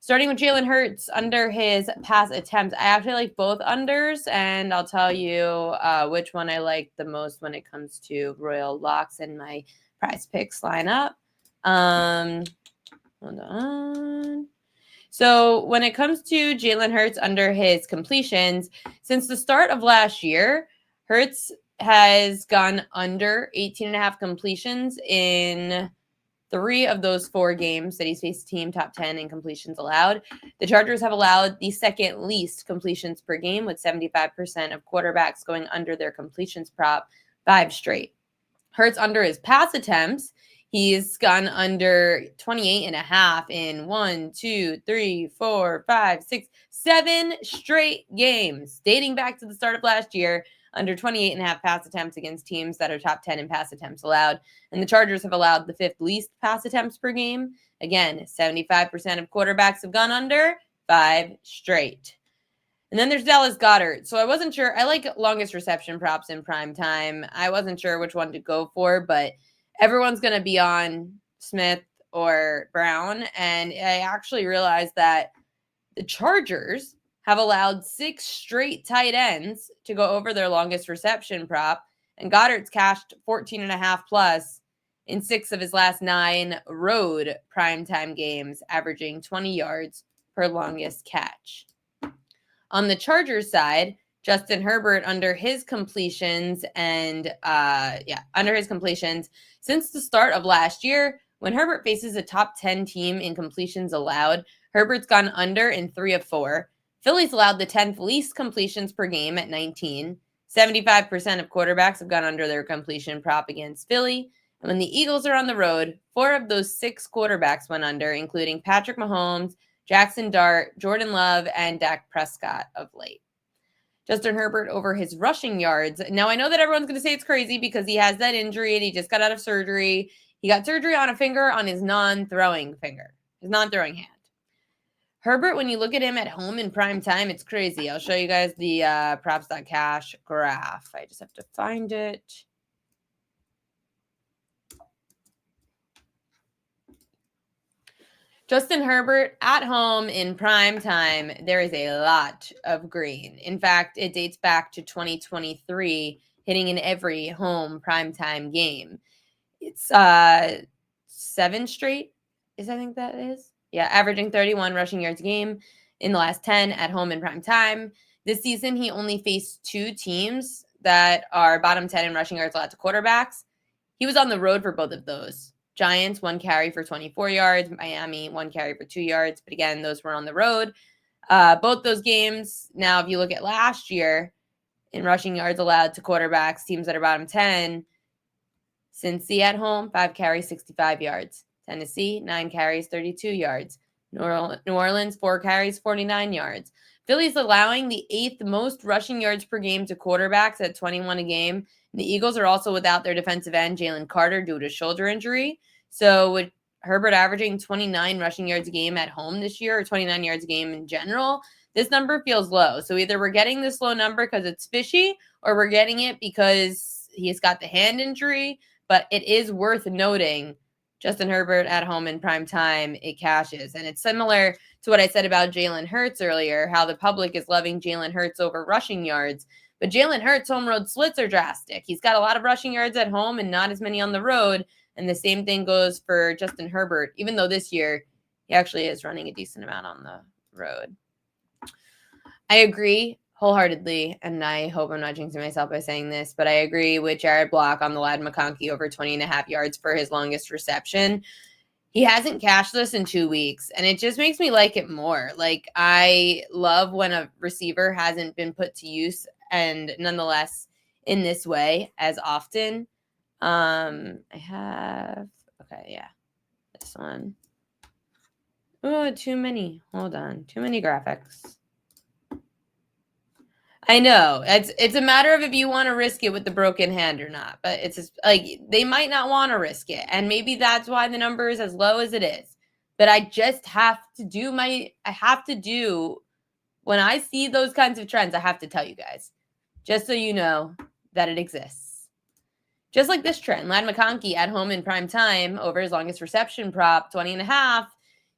Starting with Jalen Hurts under his pass attempts. I actually like both unders, and I'll tell you which one I like the most when it comes to Royal Locks in my Prize Picks lineup. Hold on. So when it comes to Jalen Hurts under his completions, since the start of last year, Hurts has gone under 18.5 completions in 3 of those 4 games that he's faced team top 10 in completions allowed. The Chargers have allowed the second least completions per game, with 75% of quarterbacks going under their completions prop 5 straight. Hurts under his pass attempts. He's gone under 28.5 in 1, 2, 3, 4, 5, 6, 7 straight games dating back to the start of last year. Under 28.5 pass attempts against teams that are top 10 in pass attempts allowed. And the Chargers have allowed the 5th least pass attempts per game. Again, 75% of quarterbacks have gone under 5 straight. And then there's Dallas Goedert. So I wasn't sure. I like longest reception props in prime time. I wasn't sure which one to go for, but everyone's going to be on Smith or Brown. And I actually realized that the Chargers have allowed 6 straight tight ends to go over their longest reception prop, and Goddard's cashed 14.5 plus in 6 of his last 9 road primetime games, averaging 20 yards per longest catch. On the Chargers side, Justin Herbert under his completions since the start of last year, when Herbert faces a top 10 team in completions allowed, Herbert's gone under in 3 of 4. Philly's allowed the 10th least completions per game at 19. 75% of quarterbacks have gone under their completion prop against Philly. And when the Eagles are on the road, 4 of those 6 quarterbacks went under, including Patrick Mahomes, Jackson Dart, Jordan Love, and Dak Prescott of late. Justin Herbert over his rushing yards. Now, I know that everyone's going to say it's crazy because he has that injury and he just got out of surgery. He got surgery on a finger on his non-throwing finger, his non-throwing hand. Herbert, when you look at him at home in prime time, it's crazy. I'll show you guys the props.cash graph. I just have to find it. Justin Herbert at home in prime time, there is a lot of green. In fact, it dates back to 2023, hitting in every home primetime game. It's 7 straight, I think that is. Yeah, averaging 31 rushing yards a game in the last 10 at home in prime time. This season, he only faced 2 teams that are bottom 10 in rushing yards allowed to quarterbacks. He was on the road for both of those. Giants, 1 carry for 24 yards. Miami, 1 carry for 2 yards. But again, those were on the road. Both those games. Now, if you look at last year in rushing yards allowed to quarterbacks, teams that are bottom 10, Cincy at home, 5 carries, 65 yards. Tennessee, 9 carries, 32 yards. New Orleans, 4 carries, 49 yards. Philly's allowing the 8th most rushing yards per game to quarterbacks at 21 a game. And the Eagles are also without their defensive end, Jalen Carter, due to shoulder injury. So with Herbert averaging 29 rushing yards a game at home this year, or 29 yards a game in general, this number feels low. So either we're getting this low number because it's fishy, or we're getting it because he's got the hand injury. But it is worth noting, Justin Herbert at home in prime time, it cashes. And it's similar to what I said about Jalen Hurts earlier, how the public is loving Jalen Hurts over rushing yards. But Jalen Hurts' home road splits are drastic. He's got a lot of rushing yards at home and not as many on the road. And the same thing goes for Justin Herbert, even though this year he actually is running a decent amount on the road. I agree wholeheartedly, and I hope I'm not jinxing myself by saying this, but I agree with Jared Block on the Ladd McConkey over 20.5 yards for his longest reception. He hasn't cashed this in 2 weeks, and it just makes me like it more. Like, I love when a receiver hasn't been put to use, and nonetheless in this way as often. This one. Oh, too many. Hold on. Too many graphics. I know. It's a matter of if you want to risk it with the broken hand or not. But it's just, like, they might not want to risk it. And maybe that's why the number is as low as it is. But I just have to do when I see those kinds of trends, I have to tell you guys. Just so you know that it exists. Just like this trend, Ladd McConkey at home in prime time over his longest reception prop, 20.5.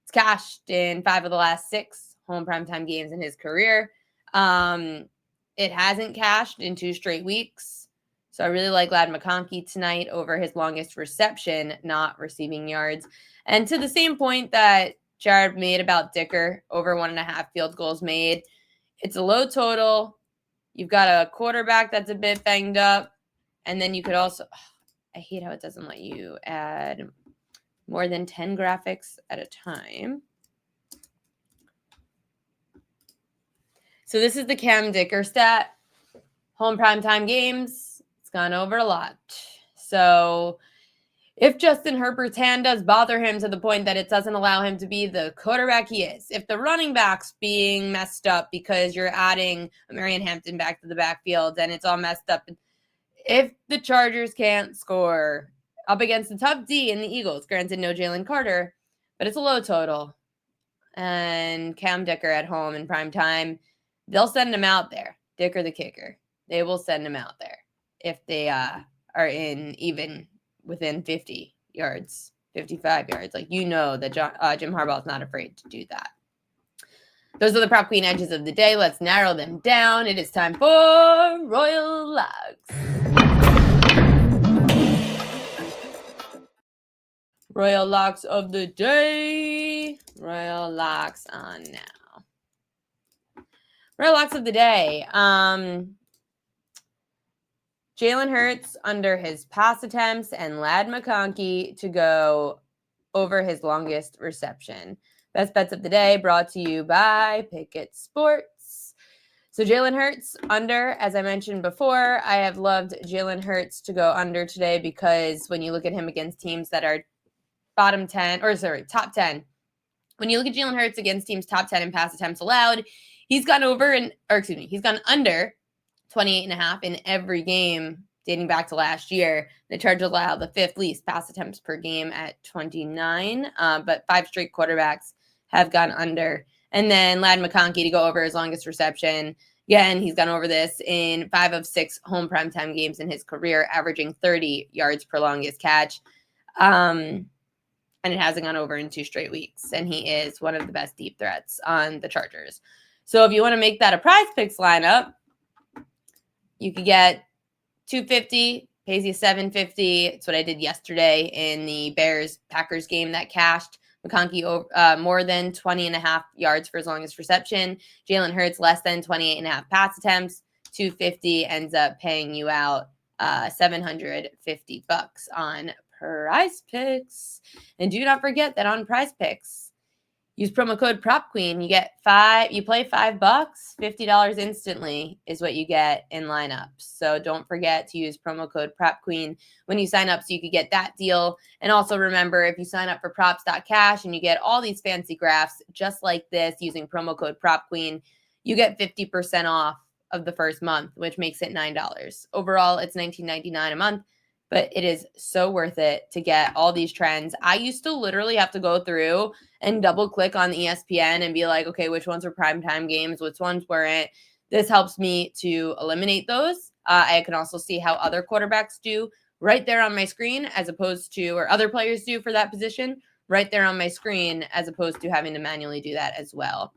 It's cashed in 5 of the last 6 home primetime games in his career. It hasn't cashed in 2 straight weeks. So I really like Ladd McConkey tonight over his longest reception, not receiving yards. And to the same point that Jared made about Dicker, over 1.5 field goals made, it's a low total. You've got a quarterback that's a bit banged up. And then you could also, I hate how it doesn't let you add more than 10 graphics at a time. So this is the Cam Dicker stat. Home primetime games, it's gone over a lot. So if Justin Herbert's hand does bother him to the point that it doesn't allow him to be the quarterback he is, if the running back's being messed up because you're adding Marion Hampton back to the backfield and it's all messed up, if the Chargers can't score up against the tough D in the Eagles, granted no Jalen Carter, but it's a low total, and Cam Dicker at home in prime time, they'll send him out there. Dicker the kicker. They will send him out there if they are in even within 50 yards, 55 yards. Like, you know that Jim Harbaugh's not afraid to do that. Those are the prop queen edges of the day. Let's narrow them down. It is time for Royal Locks. Royal Locks of the day. Royal Locks on now. Royal Locks of the day. Jalen Hurts under his pass attempts and Ladd McConkey to go over his longest reception. Best bets of the day brought to you by Pickett Sports. So Jalen Hurts under, as I mentioned before, I have loved Jalen Hurts to go under today because when you look at him against teams that are top 10, when you look at Jalen Hurts against teams top 10 in pass attempts allowed, he's gone under 28.5 in every game dating back to last year. The Chargers allow the 5th least pass attempts per game at 29, but 5 straight quarterbacks have gone under. And then Ladd McConkey to go over his longest reception. Again, he's gone over this in 5 of 6 home primetime games in his career, averaging 30 yards per longest catch. And it hasn't gone over in 2 straight weeks. And he is one of the best deep threats on the Chargers. So if you want to make that a prize picks lineup, you could get $250, pays you $750. It's what I did yesterday in the Bears-Packers game that cashed. McConkey more than 20.5 yards for his longest reception. Jalen Hurts less than 28.5 pass attempts. $250 ends up paying you out $750 on Prize Picks. And do not forget that on Prize Picks, use promo code PropQueen. You get you play $5, $50 instantly is what you get in lineups. So don't forget to use promo code PropQueen when you sign up so you could get that deal. And also remember, if you sign up for props.cash and you get all these fancy graphs just like this using promo code PropQueen, you get 50% off of the first month, which makes it $9. Overall, it's $19.99 a month. But it is so worth it to get all these trends. I used to literally have to go through and double click on ESPN and be like, okay, which ones were primetime games, which ones weren't. This helps me to eliminate those. I can also see how other quarterbacks do right there on my screen as opposed to, or other players do for that position right there on my screen, as opposed to having to manually do that as well.